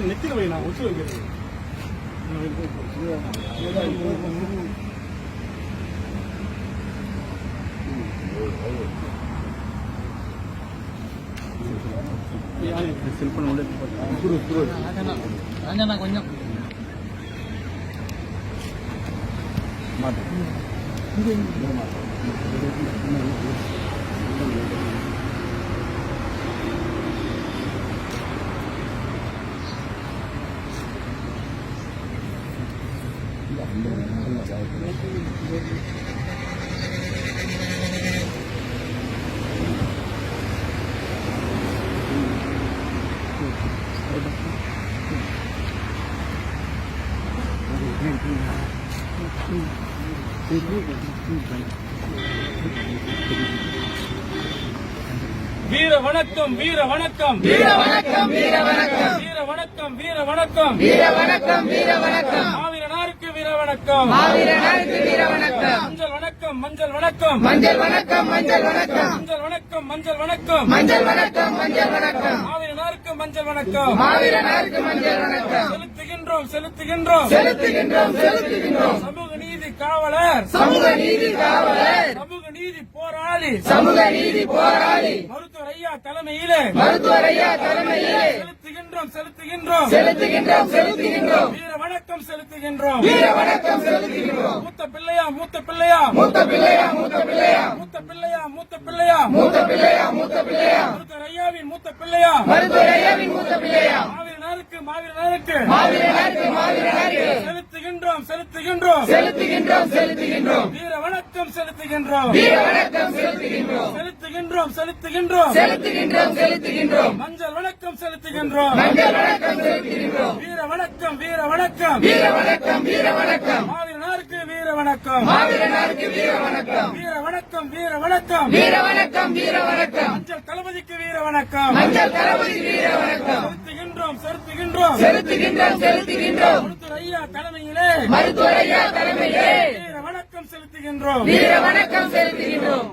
நெத்தில வை, நான் ஒச்சு வைக்கிறேன். செல்போன் கொஞ்சம் வீர வணக்கம், வீர வணக்கம், வீர வணக்கம், வீர வணக்கம், வீர வணக்கம், வீர வணக்கம், வீர வணக்கம், வீர வணக்கம், மாவீரனாருக்கு வீர வணக்கம், மாவீரனாருக்கு வீர வணக்கம், மஞ்சள் வணக்கம், மஞ்சள் வணக்கம், மஞ்சள் வணக்கம், மஞ்சள் வணக்கம், மஞ்சள் வணக்கம், மஞ்சள் வணக்கம், மஞ்சள் வணக்கம், மஞ்சள் வணக்கம், மாவீரனாருக்கு மஞ்சள் வணக்கம், மாவீரனாருக்கு மஞ்சள் வணக்கம், செலுத்துகின்றோம், செலுத்துகின்றோம், செலுத்துகின்றோம், செலுத்துகின்றோம், சமூக நீதி காவலர், சமூக நீதி காவலர், சமூக நீதி போராளி, சமூக நீதி போராளி, மருத்துவர் ஐயா தலைமையிலே, மருத்துவர் ஐயா தலைமையிலே, செலுத்துகின்றோம், செலுத்துகின்றோம், செலுத்துகின்றோம், செலுத்துகின்றோம், வீர வணக்கம் செலுத்துகின்றோம், வீர வணக்கம் செலுத்துகின்றோம், மூத்த பிள்ளையா, மூத்த பிள்ளையா, மூத்த பிள்ளையா, மூத்த பிள்ளையா, மூத்த பிள்ளையா, மூத்த பிள்ளையா, மூத்த பிள்ளையா, மூத்த பிள்ளையா, மருத்துவர் ஐயாவின் மூத்த பிள்ளையா, மருத்துவர் ஐயாவின் மூத்த பிள்ளையா, மாவீரனாருக்கு, மாவீரனாருக்கு, மாவீரனாருக்கு, மாவீரனாருக்கு, செலுத்துகின்றோம், செலுத்துகின்றோம், செலுத்துகின்றோம், செலுத்துகின்றோம், வீர வணக்கம் செலுத்துகின்றோம், வீர வணக்கம் செலுத்துகின்றோம், செலுத்துகின்றோம், செலுத்துகின்றோம், செலுத்துகின்றோம், செலுத்துகின்றோம், மஞ்சள் வணக்கம் செலுத்துகின்றோம், மஞ்சள் வணக்கம் செலுத்துகின்றோம், வீர வணக்கம், வீர வணக்கம், வீர வணக்கம், வீர வணக்கம், மாவீரனாருக்கு வீர வணக்கம், மாவீரனாருக்கு வீர வணக்கம், வீர வணக்கம், வீர வணக்கம், வீர வணக்கம், வீர வணக்கம், மஞ்சள் தளபதிக்கு வீர வணக்கம், மஞ்சள் தளபதிக்கு வீர வணக்கம், செலுத்துகின்றோம், செலுத்துகின்றோம், செலுத்துகின்றோம், செலுத்துகின்றோம், மருத்துவர் ஐயா தலைமையிலே, மருத்துவர் ஐயா தலைமையிலே, வீர வணக்கம் செலுத்துகின்றோம், வீர வணக்கம் செலுத்துகின்றோம்.